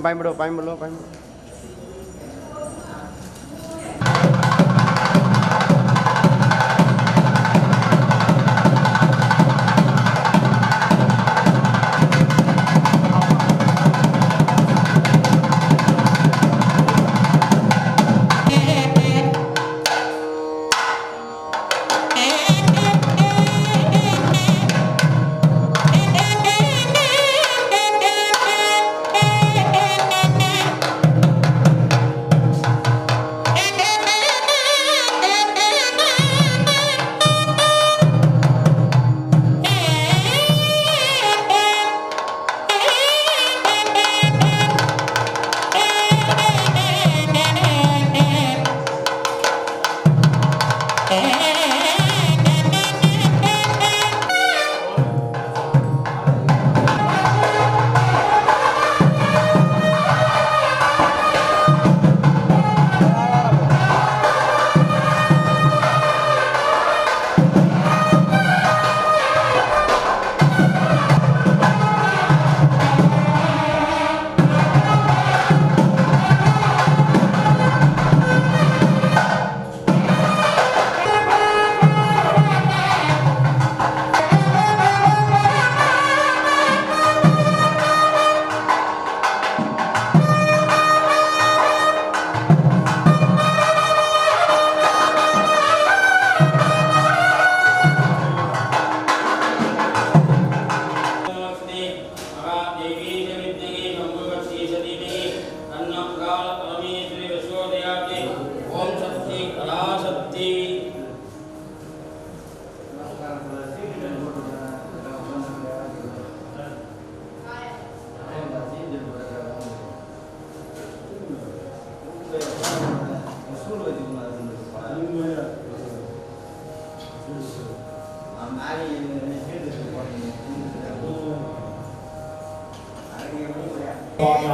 பயன்படுவோம்.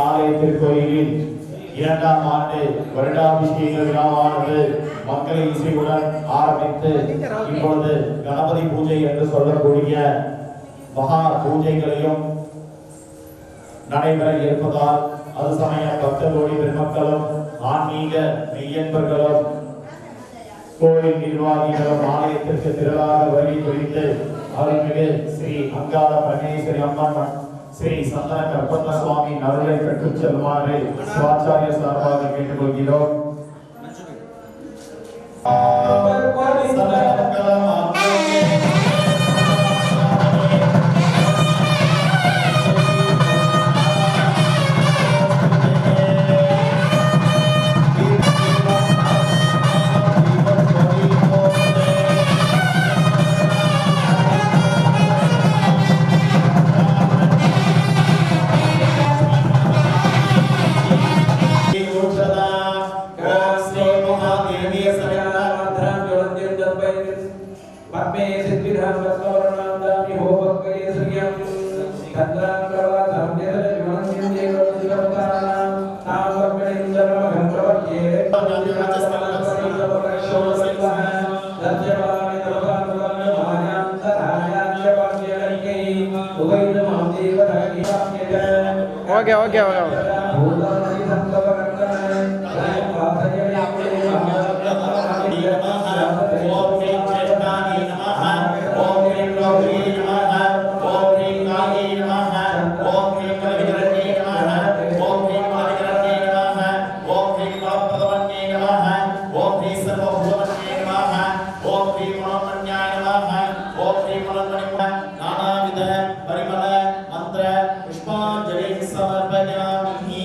ஆலயத்திற்கு கோயிலில் 2ஆம் ஆண்டு வருடாபிஷேக விழாவானது மக்களை இசையுடன் ஆரம்பித்து இப்பொழுது கணபதி பூஜை என்று சொல்லக்கூடிய மகா பூஜைகளையும் நடைபெற இருப்பதால் அது சமய பக்தர்களோடு பெருமக்களும் ஆன்மீக மெய்யன்பர்களும் கோயில் நிர்வாகிகளும் ஆலயத்திற்கு திரளாக வருகை குறித்து அருள்மிகு ஸ்ரீ அங்காள பரமேஸ்வரி அம்மன் ஸ்ரீ சந்தன கற்பக சுவாமி அருளை பெற்றுச் செல்லுமாறு சிவாச்சாரிய சார்பாக கேட்டுக்கொள்கிறோம். Okay. नानाविध परिमल मंत्र पुष्पांजलि समर्पयामि।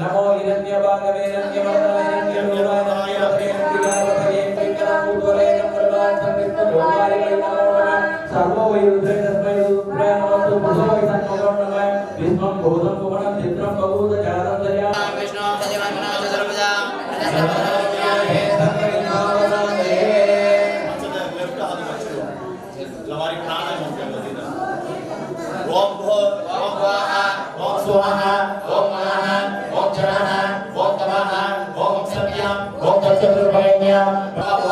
नमो हिरण्यवागवे हिरण्यवर्णाय सर्वो वैरुद्धे तस्मै रुद्राय नमस्तु पुरुषो संभवं नमः विष्णुं भूतं भुवनं चित्रं बहुध जातं दया कृष्णो सजमनाथ सर्वदा हे सर्वविघ्नोपशान्तये लवारी प्राणायाम करते ओम भूर ओम वाह ओम स्वाहा ओम नमः ओम चरणः ओम तमः ओम सत्यं ओम चतुर्भयं ओम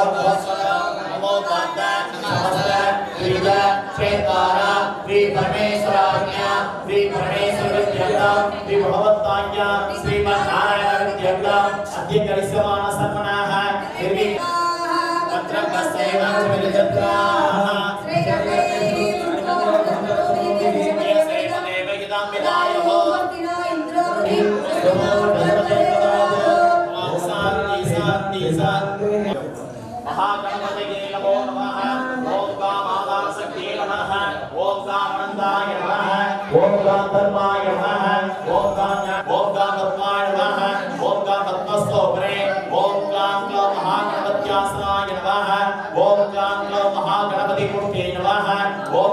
नमो पादा नमस्ते श्रीदा श्रीतारा श्री परमेश्वराज्ञा श्री परमेश्वरविद्यां श्री भगवत्ताज्ञा श्रीमन्नारायण विद्यां अद्य करिष्यमाण सन्मनाः देवी पत्रकस्यैव विलिजत्राः महागणपतये नमो नमः ओम कामादासक्ते नमः ओम कामनन्दाय नमः ओम कामधर्माय नमः ओम कामपद्माय नमः ओम कामपद्मस्तोत्रे ओम महागणपत्यासनाय नमः ओम महागणपतिमूर्ते नमः ओम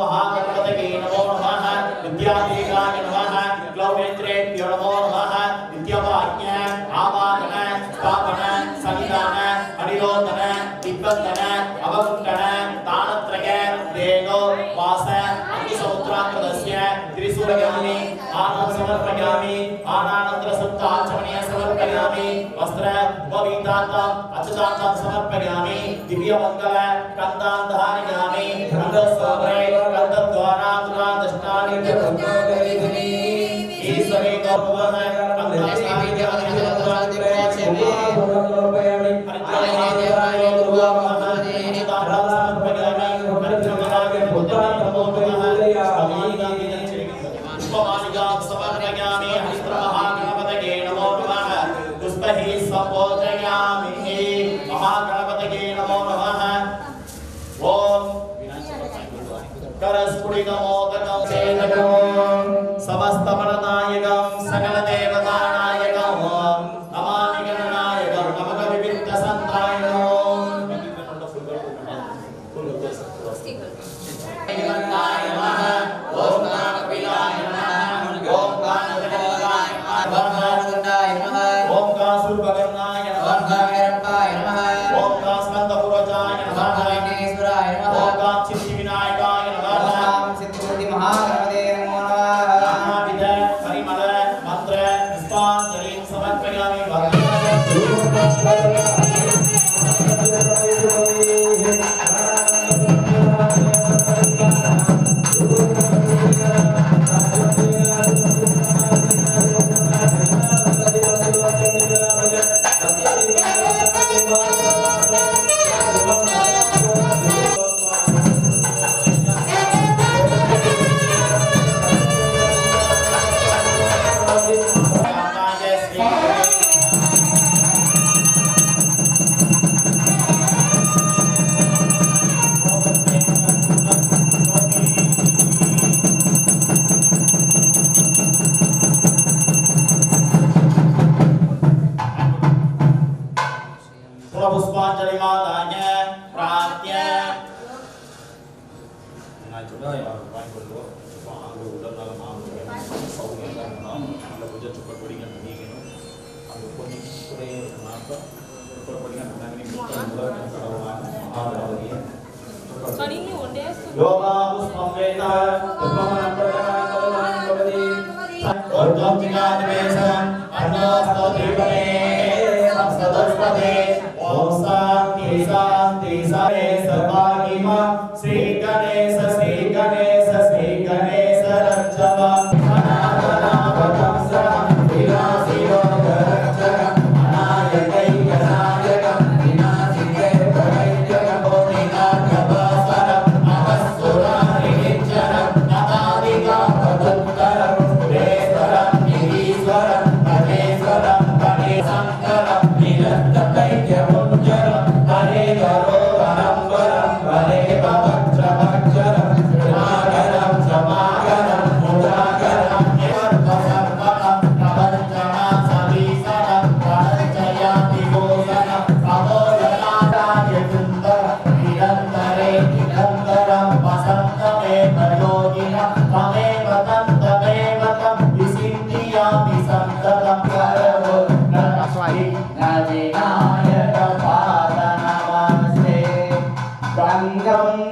महागणपतये नमो नमः विद्यादेवाय नमः ग्लौनेत्रेभ्यो नमो नमः विद्यावाक्य आवाहन स्थापन संविधान अनिरोधन दिग्बंधन अवकुण्ठन दानत्रय देगो वास अग्निसमुद्राकृतस्य त्रिशूलगामि आनंद समर्पयामि आनंतर सप्ताचमनीय समर्पयामि वस्त्र उपवीतान्तं अच्युतान्तं समर्पयामि दिव्यमंगल कंदां धारयामि कंदस्तोत्रे कंदद्वारान्तरादष्टानि चतुर्भुजगरिधि ईश्वरे गौरवः समस्त परनायकं सकल देवतानायकं नमामि गणनायकं नमः विविध संतायनो देवताय नमः ओम नागपिलाय नमः ओम कानकटाय नमः ओम कासुरभगनाय नमः नमः ओम कास्कंदपुरजाय नमः विघ्नेश्वराय नमः ओम काचित्तिविनायकाय नमः ओम सिद्धिबुद्धि महागणपते नमो नमः विद परिमल मंत्र पुष्पांजलि समर्पयामि पुष्पांजलि माताय प्रार्थ्य ओम शांति शांति सर्वागिमा श्री गणेश श्री गणेश श्री गणेश रक्षवा अनागनावतं सहं विनाशियोगरक्षकं अनायकैकनायकं विनाशिकैकवैद्यकं भूमिनाथवासरं नमस्सुरारिनिच्चरं नमामि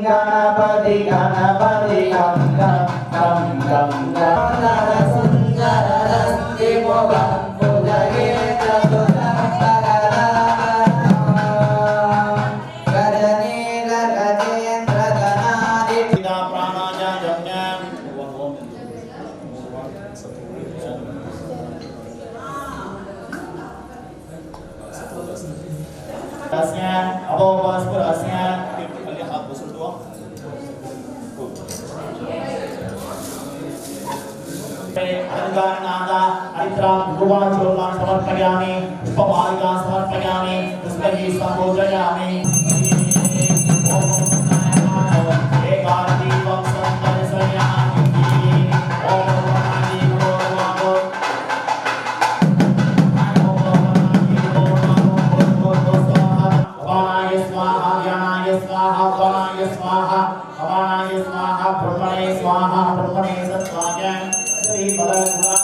गणपति गणपति गं गं गं गं गणपति मुखं पूजये चतुरं गजनील गजेन्द्र गणाधि समर्पयामि पुष्पमालिकां समर्पयामि पुष्पैः सम्पूजयामि एकादीपं समर्पयामि ओम अपानाय स्वाहा ज्ञानाय स्वाहा अपानाय स्वाहा अपानाय स्वाहा ब्रह्मणे स्वाहा ब्रह्मणे सत्वाय श्री बलगुणा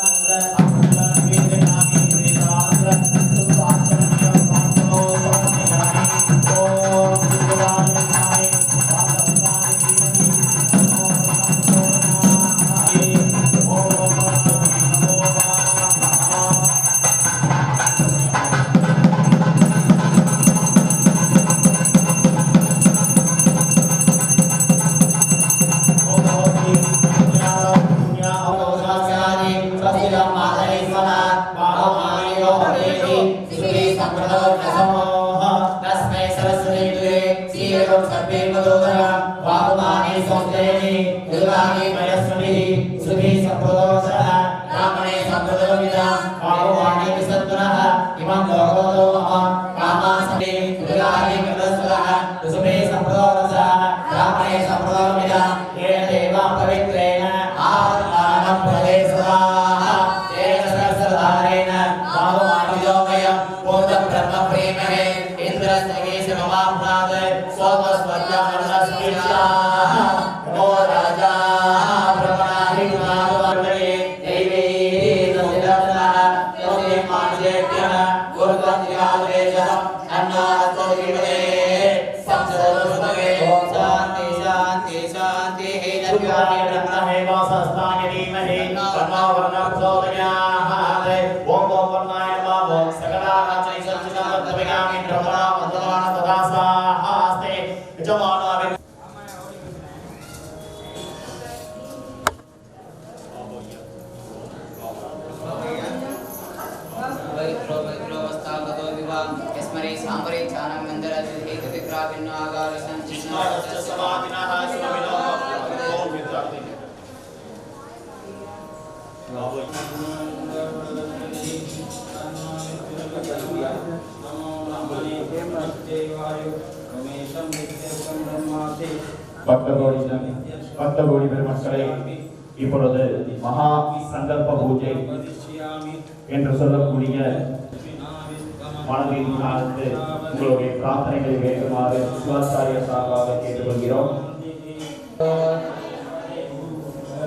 பக்தகோடி பெருமக்களே, இப்பொழுது மகா சங்கல்ப பூஜை என்று சொல்லக்கூடிய மனதில் ஆழ்ந்து உங்களுடைய பிரார்த்தனைகளை வேண்டுமாறு சிவாச்சாரிய சார்பாக கேட்டுக்கொள்கிறோம்.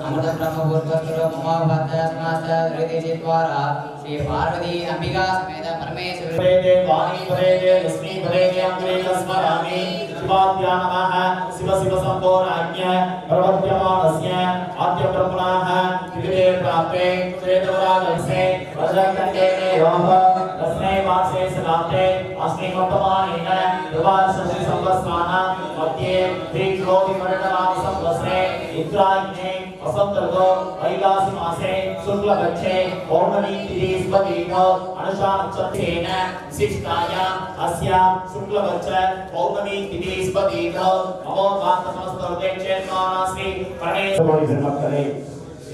अमृत ब्रह्म भूर्भुवः ममोपाध्यात्माश्च ऋतिचिद्वारा श्री पार्वती अंबिका समेत परमेश्वरी परेदे वाणी परेदे लक्ष्मी परेदे अंग्रे स्मरामि शिवाभ्या नमः शिव शिव संपूर्णाज्ञ प्रवर्त्यमानस्य आद्य ब्रह्मणः विदे प्राप्ते श्वेतवरागस्य वज्रकण्ठे योः तस्मै वासे सदाते अस्मै वर्तमानेन द्वादशसि संवत्सराणां मध्ये त्रिकोटि वर्णनाम संवत्सरे उत्तरायणे वसंतऋतौ वैगासि मासे शुक्लपक्षे पौर्णमी तिथि स्पतितो अनुषा नक्षत्रेण विशिष्टायाम् अस्यां शुक्लपक्ष पौर्णमी तिथि स्पतितो अमोघान्त समस्तवर्गे क्षेत्रमानस्मि परमेश्वरी பெருமக்களே,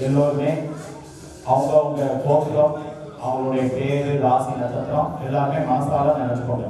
எல்லோருமே அவங்கவுங்க கோத்திரம், அவங்களுடைய பேரு, ராசி, நட்சத்திரம் எல்லாமே மனசால நினைச்சுக்கோங்க.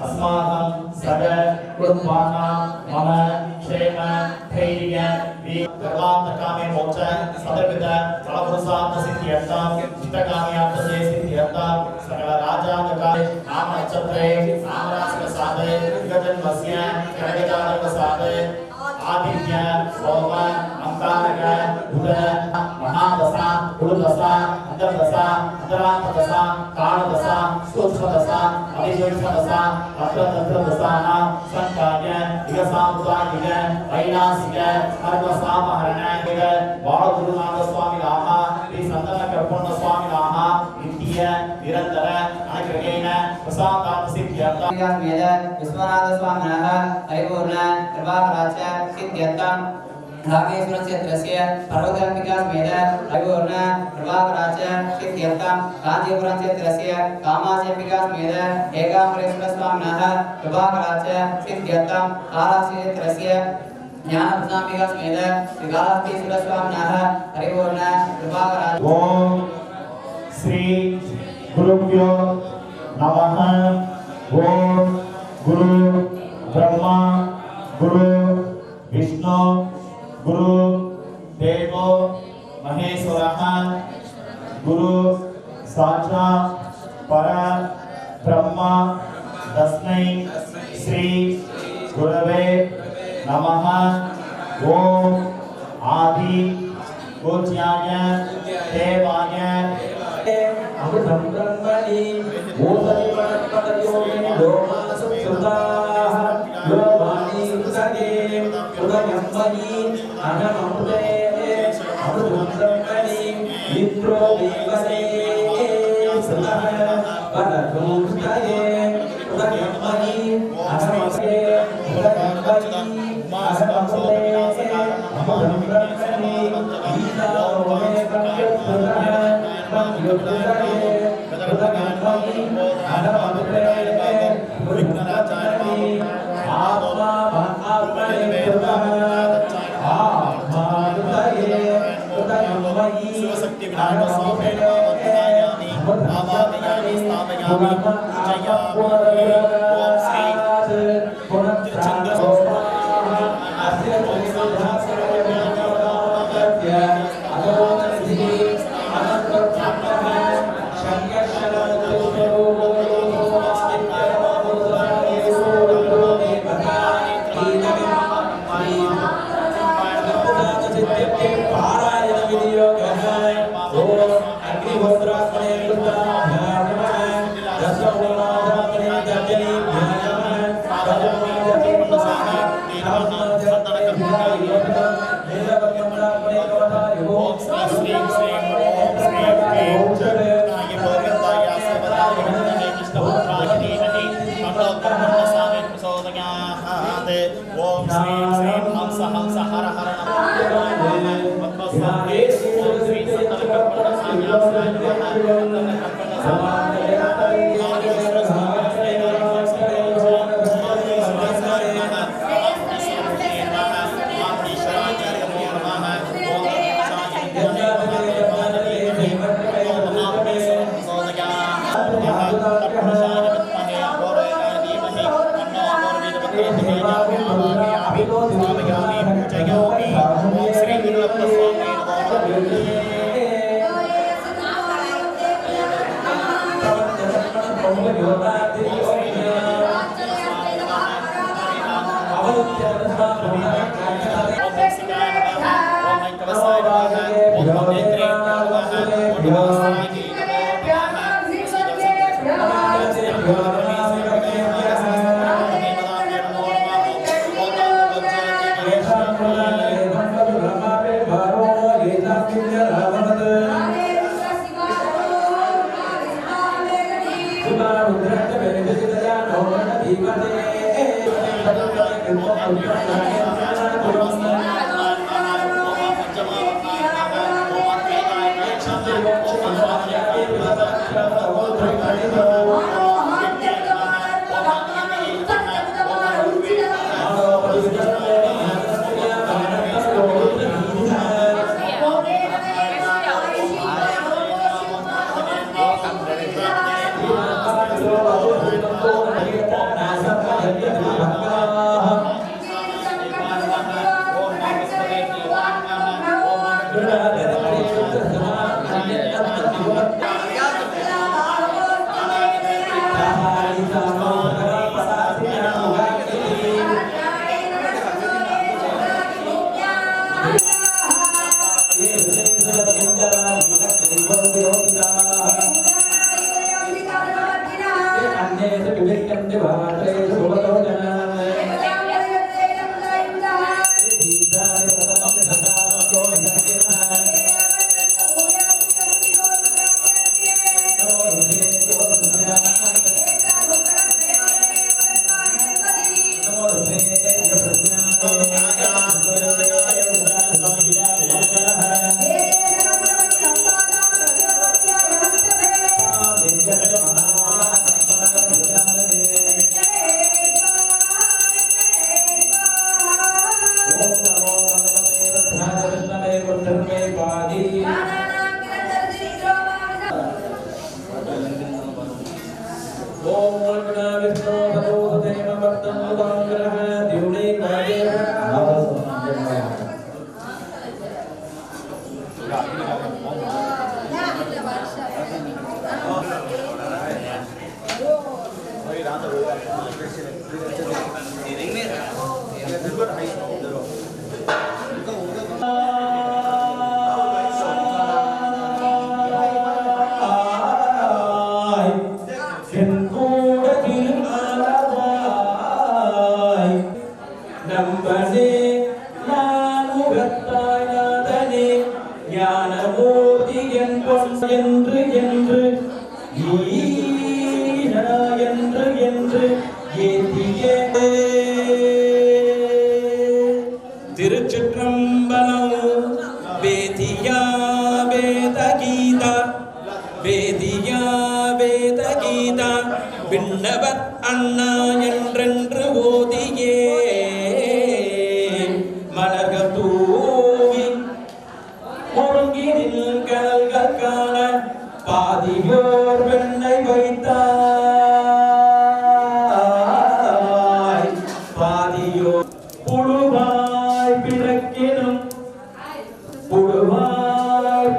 अस्माकं सग कुर्बाना मम क्षेम धैर्य सर्वान्तकामे मोक्ष सदविद फलपुरुषार्थ सिद्ध्यर्थं चित्तकाम्यार्थ सिद्ध्यर्थं सकल राजांगकाले नाम नक्षत्रे नामराशिकसादे दिग्गजन्मस्य कनकजातकसादे आदित्य सोम अंगारक बुध महादशा गुरुदशा अंतर्दशा अंतरांतदशा कालदशा सूक्ष्मदशा अतिसूक्ष्मदशा अत्रतत्रदशानां संकार्य दिगसामुदायिक ऐनासिक सर्वसामहरणिक बालगुरुनाथ स्वामिनाः श्री संतनकर्पण स्वामिनाः नित्य निरंतर अनुग्रहेण प्रसादात् सिद्ध्यर्थं विश्वनाथ स्वामिनः परिपूर्ण कृपाकराच सिद्ध्यर्थं रामेश्वर क्षेत्रस्य पर्वताम्बिका समेत परिपूर्ण कृपाकराच सिद्ध्यर्थं काञ्चीपुरं क्षेत्रस्य कामाक्षी समेत एकाम्बरेश्वर स्वामिनः कृपाकराच सिद्ध्यर्थं कालाक्षी क्षेत्रस्य ज्ञानप्रसाम्बिका समेत श्रीकालाक्षीश्वर स्वामिनः परिपूर्ण कृपाकराच ओम श्री गुरुभ्यो नमः। ओम गुरु ब्रह्मा गुरु विष्णु गुरु देवो महेश्वरः गुरु साक्षात् पर ब्रह्म तस्मै श्री गुरवे नमः। ओम आदि पूज्याय देवाय अमृतं ब्रह्मणि ओसरि वनस्पतयोनि लोमासुताः लोमानि सगे उदयम्मनि अनमृते अमृतं ब्रह्मणि मित्रो देवसे सतः वनधूष्टये उदयम्मनि अनमृते उदयम्मनि अनमृते अमृतं ब्रह्मणि ईशानोमे कण्यस्पतः शिवशक्ति विनायक स्वामी नमः आवाहयामि स्थापयामि पूजयामि ओम श्री त्रिचंद्र என்று என்று என்று என்று திருச்சிற்றம்பலம். வேதியா வேத கீதா வேதியா வேத கீதா விண்ணவர் அண்ணா என்றென்று ஓதியே மலர்கள் தூவி ஒருங்கினில் கல்கள் காண பாதியோர் வெண்ணை வைத்தாய் பாதியோர் புழுவாய் பிறக்கினும் தொழுவாய்